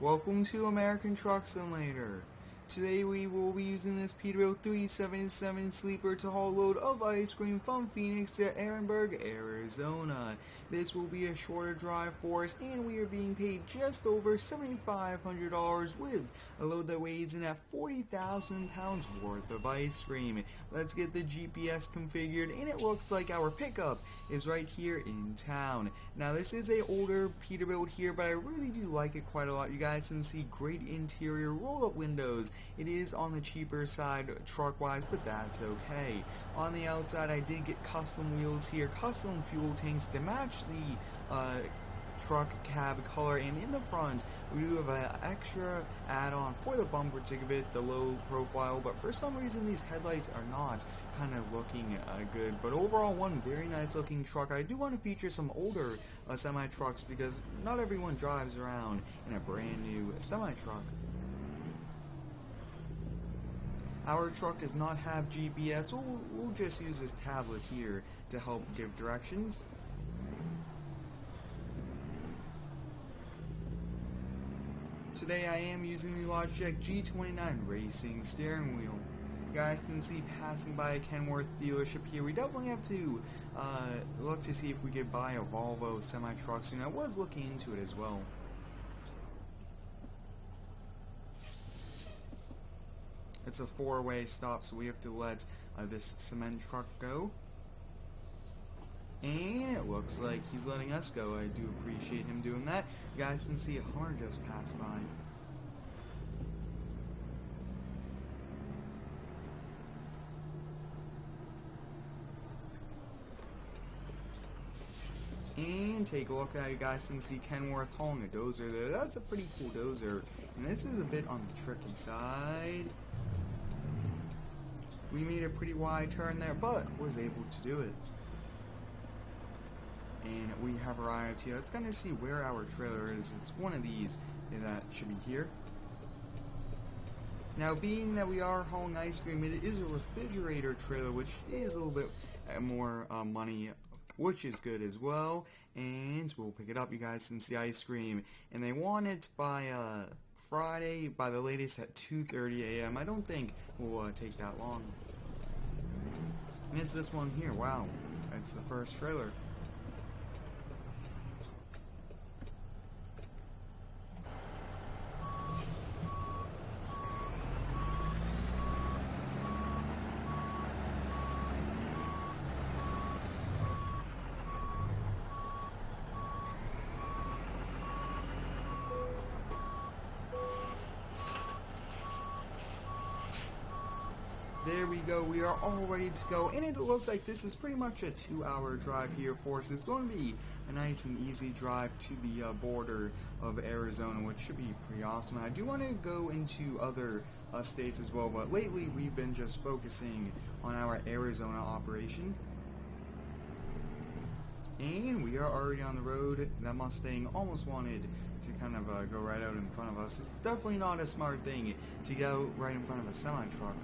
Welcome to American Truck Simulator. Today we will be using this Peterbilt 377 sleeper to haul a load of ice cream from Phoenix to Ehrenberg, Arizona. This will be a shorter drive for us, and we are being paid just over $7,500 with a load that weighs in at 40,000 pounds worth of ice cream. Let's get the GPS configured, and it looks like our pickup is right here in town. Now this is a older Peterbilt here, but I really do like it quite a lot. You guys can see great interior roll-up windows. It is on the cheaper side truck-wise, but that's okay. On the outside, I did get custom wheels here, custom fuel tanks to match the truck cab color, and in the front we do have an extra add-on for the bumper to give it the low profile, but for some reason these headlights are not kind of looking good. But overall, one very nice looking truck. I do want to feature some older semi-trucks because not everyone drives around in a brand new semi-truck. Our truck does not have GPS, so we'll just use this tablet here to help give directions. Today I am using the Logitech G29 Racing steering wheel. You guys can see passing by a Kenworth dealership here. We definitely have to look to see if we could buy a Volvo semi-truck soon. I was looking into it as well. It's a four-way stop, so we have to let this cement truck go. And it looks like he's letting us go. I do appreciate him doing that. You guys can see a Hummer just pass by. And take a look at it. You guys can see Kenworth hauling a dozer there. That's a pretty cool dozer. And this is a bit on the tricky side. We made a pretty wide turn there, but was able to do it. And we have arrived here. Let's kind of see where our trailer is. It's one of these that should be here. Now, being that we are hauling ice cream, it is a refrigerator trailer, which is a little bit more money, which is good as well. And we'll pick it up. You guys can see ice cream, and they want it by Friday, by the latest at 2:30 a.m. I don't think we'll take that long. And it's this one here. Wow, it's the first trailer. There we go, we are all ready to go, and it looks like this is pretty much a 2-hour drive here for us. It's going to be a nice and easy drive to the border of Arizona, which should be pretty awesome. I do want to go into other states as well, but lately we've been just focusing on our Arizona operation. And we are already on the road. That Mustang almost wanted to kind of go right out in front of us. It's definitely not a smart thing to go right in front of a semi-truck.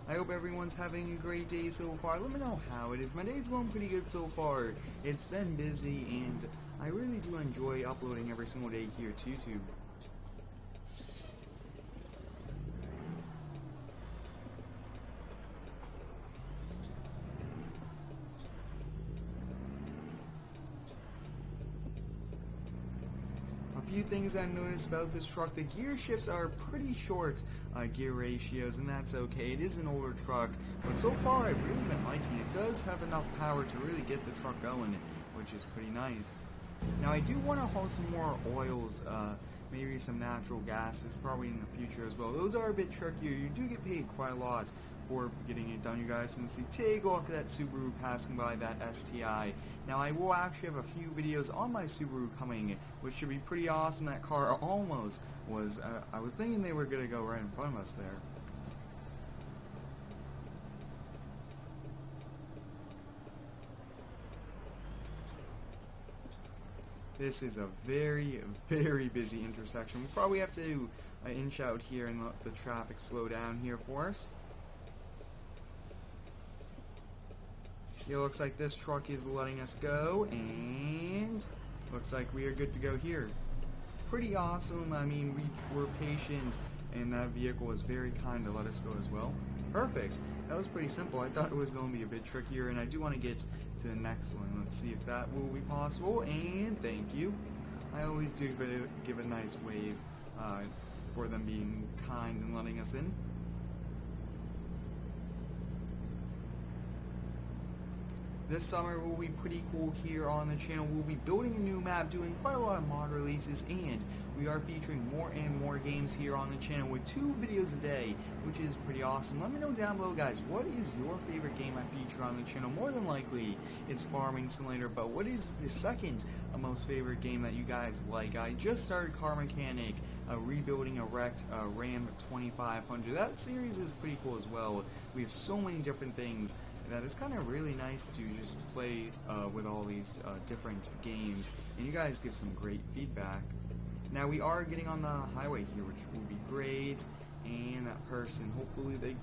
I hope everyone's having a great day so far. Let me know how it is. My day's going pretty good so far. It's been busy, and I really do enjoy uploading every single day here to YouTube. A few things I noticed about this truck: the gear shifts are pretty short gear ratios, and that's okay. It is an older truck, but so far I've really been liking it. It does have enough power to really get the truck going, which is pretty nice. Now I do want to haul some more oils, maybe some natural gases, probably in the future as well. Those are a bit trickier. You do get paid quite a lot for getting it done. You guys can see, take a look at that Subaru passing by that STI. Now I will actually have a few videos on my Subaru coming, which should be pretty awesome. That car almost was, I was thinking they were going to go right in front of us there. This is a very, very busy intersection. We probably have to inch out here and let the traffic slow down here for us. It looks like this truck is letting us go, and Looks like we are good to go here. Pretty awesome. I mean, we were patient, and that vehicle was very kind to let us go as well. Perfect. That was pretty simple. I thought it was going to be a bit trickier, and I do want to get to the next one. Let's see if that will be possible, and thank you. I always do give a nice wave for them being kind and letting us in. This summer will be pretty cool here on the channel. We'll be building a new map, doing quite a lot of mod releases, and we are featuring more and more games here on the channel with 2 videos a day, which is pretty awesome. Let me know down below, guys, what is your favorite game I feature on the channel? More than likely, it's Farming Simulator, but what is the second most favorite game that you guys like? I just started Car Mechanic, rebuilding a wrecked Ram 2500. That series is pretty cool as well. We have so many different things that it's kind of really nice to just play with all these different games, and you guys give some great feedback. Now we are getting on the highway here, which will be great, and that person, hopefully they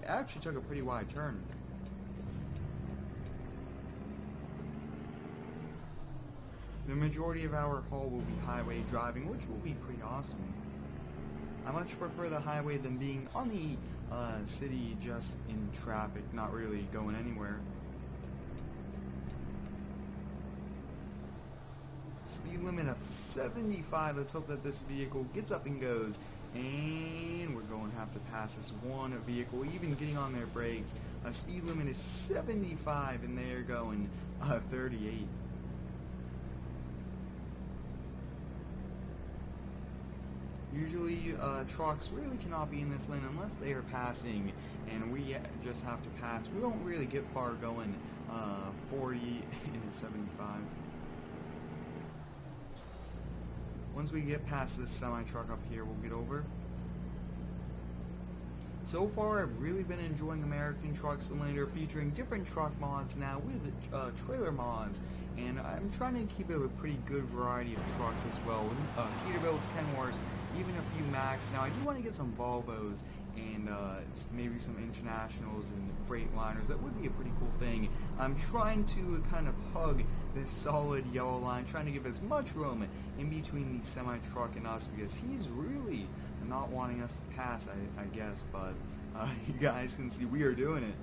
actually took a pretty wide turn. The majority of our haul will be highway driving, which will be pretty awesome. I much prefer the highway than being on the city just in traffic, not really going anywhere. Speed limit of 75. Let's hope that this vehicle gets up and goes. And we're going to have to pass this one vehicle, even getting on their brakes. Speed limit is 75, and they're going 38. Usually, trucks really cannot be in this lane unless they are passing, and we just have to pass. We don't really get far going 40 into 75. Once we get past this semi-truck up here, we'll get over. So far, I've really been enjoying American Truck Simulator, featuring different truck mods now with trailer mods, and I'm trying to keep it a pretty good variety of trucks as well. Peterbilt, Kenworths, even a few Macs. Now, I do want to get some Volvos and maybe some Internationals and Freightliners. That would be a pretty cool thing. I'm trying to kind of hug this solid yellow line, trying to give as much room in between the semi-truck and us, because he's really not wanting us to pass, I guess, but you guys can see we are doing it.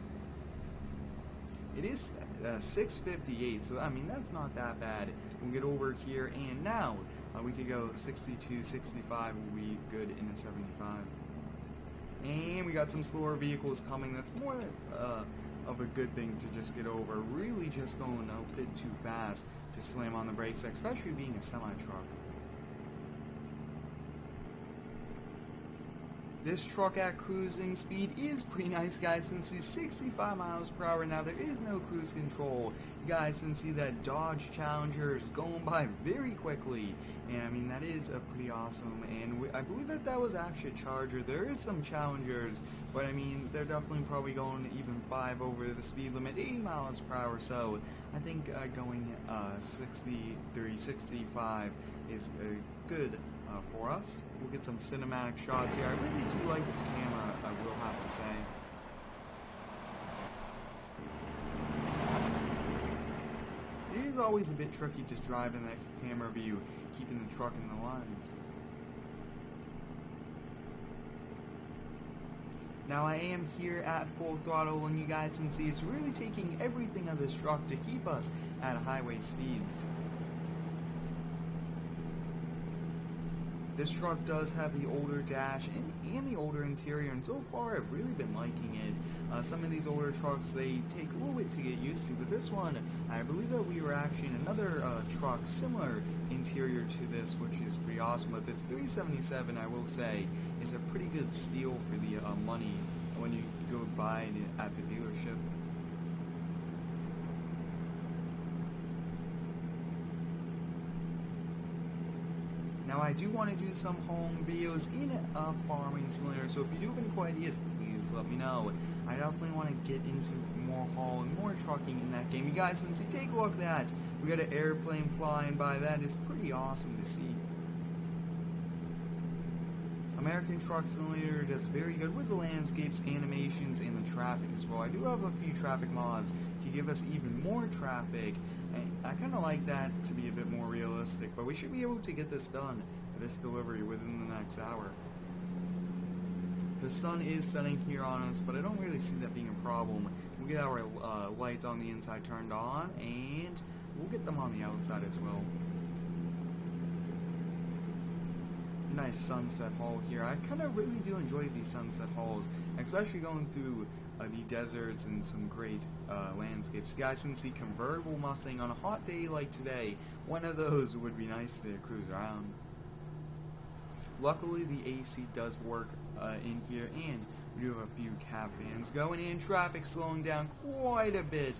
It is 6:58, so I mean that's not that bad. We'll get over here, and now we could go 62, 65 will be good in a 75. And we got some slower vehicles coming. That's more of a good thing to just get over. Really just going a bit too fast to slam on the brakes, especially being a semi-truck. This truck at cruising speed is pretty nice, guys. Since he's 65 miles per hour now, there is no cruise control. You guys can see that Dodge Challenger is going by very quickly, and I mean that is pretty awesome. And I believe that was actually a Charger. There is some Challengers, but I mean they're definitely probably going even 5 over the speed limit, 80 miles per hour. So I think going 63, 65 is good for us. We'll get some cinematic shots here. I really do like this camera, I will have to say. It is always a bit tricky just driving that camera view, keeping the truck in the lines. Now I am here at full throttle, and you guys can see it's really taking everything of this truck to keep us at highway speeds. This truck does have the older dash and the older interior, and so far I've really been liking it. Some of these older trucks, they take a little bit to get used to, but this one, I believe that we were actually in another truck, similar interior to this, which is pretty awesome. But this 377, I will say, is a pretty good steal for the money when you go buy it at the dealership. Now I do want to do some home videos in a Farming Simulator, so if you do have any cool ideas, please let me know. I definitely want to get into more haul and more trucking in that game. You guys can see, take a look at that. We got an airplane flying by. That is pretty awesome to see. American Truck Simulator does very good with the landscapes, animations, and the traffic as well. I do have a few traffic mods to give us even more traffic, and I kind of like that to be a bit more realistic, but we should be able to get this done, this delivery, within the next hour. The sun is setting here on us, but I don't really see that being a problem. We'll get our lights on the inside turned on, and we'll get them on the outside as well. Nice sunset haul here. I kind of really do enjoy these sunset hauls, especially going through the deserts and some great landscapes. You guys can see convertible Mustang on a hot day like today. One of those would be nice to cruise around. Luckily, the AC does work in here, and we do have a few cab fans going in. Traffic slowing down quite a bit.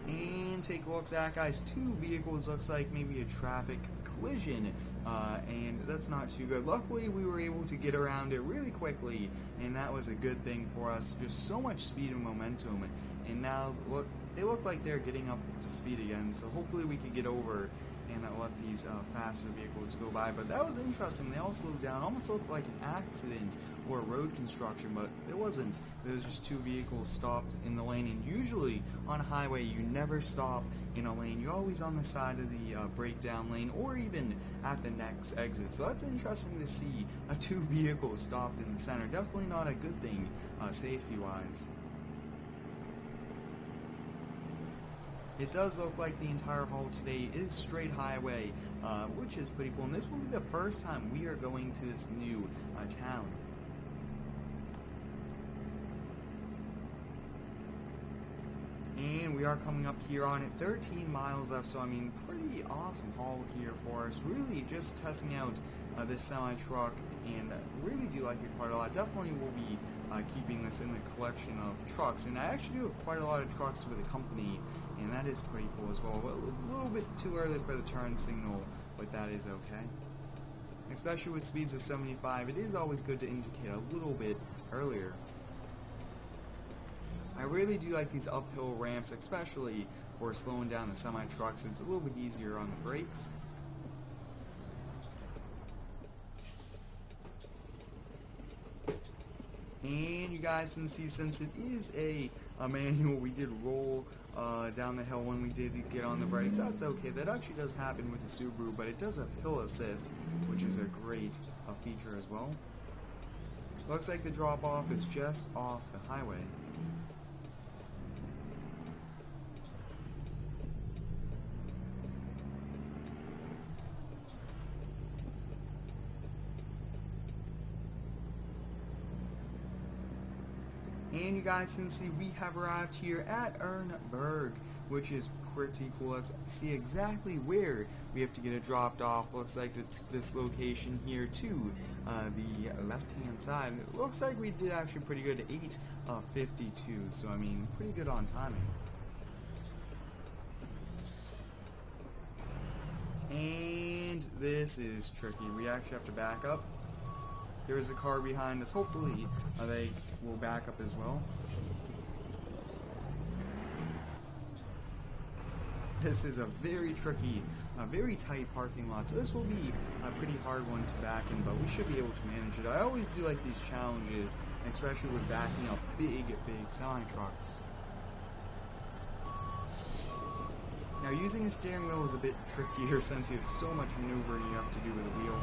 And take a look at that, guys. Two vehicles, looks like maybe a traffic collision, and that's not too good. Luckily, we were able to get around it really quickly, and that was a good thing for us. Just so much speed and momentum, and now look, they look like they're getting up to speed again, so hopefully we can get over and let these faster vehicles go by. But that was interesting. They all slowed down. Almost looked like an accident or road construction, but it wasn't. There was just two vehicles stopped in the lane, and usually on a highway you never stop in a lane. You're always on the side of the breakdown lane, or even at the next exit. So that's interesting to see two vehicles stopped in the center. Definitely not a good thing safety-wise. It does look like the entire haul today is straight highway, which is pretty cool. And this will be the first time we are going to this new town. And we are coming up here on it. 13 miles left, so I mean, pretty awesome haul here for us. Really just testing out this semi-truck, and really do like it quite a lot. Definitely will be keeping this in the collection of trucks. And I actually do have quite a lot of trucks with the company, and that is pretty cool as well. But a little bit too early for the turn signal, but that is okay. Especially with speeds of 75, it is always good to indicate a little bit earlier. I really do like these uphill ramps, especially for slowing down the semi-trucks. It's a little bit easier on the brakes. And you guys can see, since it is a manual, we did roll down the hill when we did get on the brakes. That's okay. That actually does happen with the Subaru, but it does have hill assist, which is a great feature as well. Looks like the drop-off is just off the highway. And you guys can see we have arrived here at Ehrenberg, which is pretty cool. Let's see exactly where we have to get it dropped off. Looks like it's this location here to the left-hand side. It looks like we did actually pretty good at 8:52, so I mean, pretty good on timing. And this is tricky. We actually have to back up. There is a car behind us. Hopefully they will back up as well. This is a very tricky, very tight parking lot, so this will be a pretty hard one to back in, but we should be able to manage it. I always do like these challenges, especially with backing up big semi-trucks. Now, using a steering wheel is a bit trickier since you have so much maneuvering you have to do with a wheel.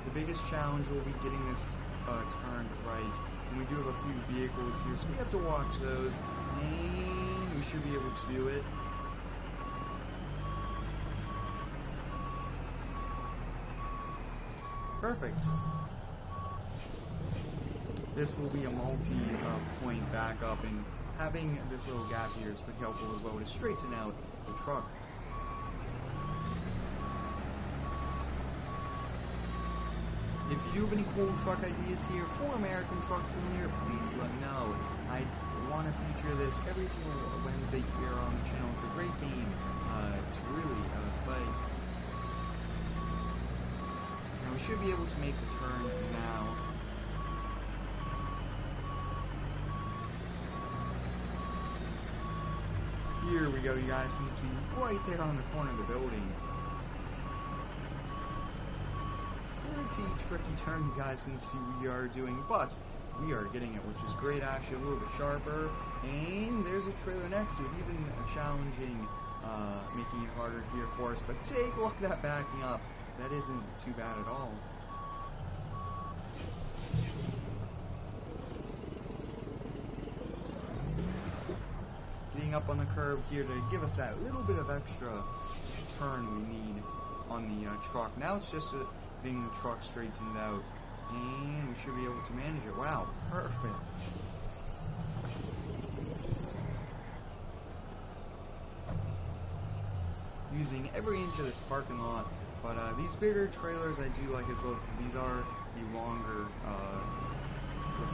The biggest challenge will be getting this turned right, and we do have a few vehicles here, so we have to watch those, and we should be able to do it. Perfect. This will be a multi-point backup, and having this little gap here is pretty helpful as well to straighten out the truck. If you do have any cool truck ideas here for American Truck Simulator, please let me know. I want to feature this every single Wednesday here on the channel. It's a great game to really play. Now we should be able to make the turn now. we go, you guys can see right there on the corner of the building. Pretty tricky turn, you guys can see we are doing, but we are getting it, which is great. Actually, a little bit sharper. And there's a trailer next to it, even challenging, making it harder here for us. But take a look at that backing up. That isn't too bad at all. Getting up on the curb here to give us that little bit of extra turn we need on the truck. Now it's just getting the truck straightened out, and we should be able to manage it. Wow, perfect. Using every inch of this parking lot, but these bigger trailers I do like as well. These are the longer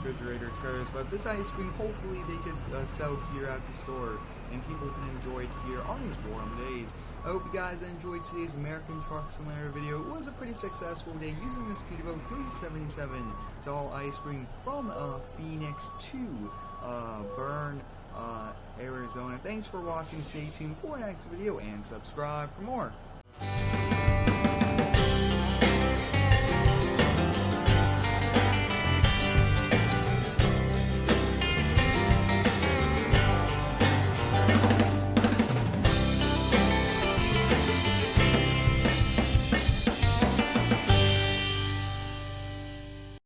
refrigerator trailers, but this ice cream, hopefully they could sell here at the store and people can enjoy it here on these warm days. I hope you guys enjoyed today's American Truck Simulator video. It was a pretty successful day using this Peterbilt 377 to haul ice cream from Phoenix to Bern, Arizona. Thanks for watching. Stay tuned for the next video and subscribe for more.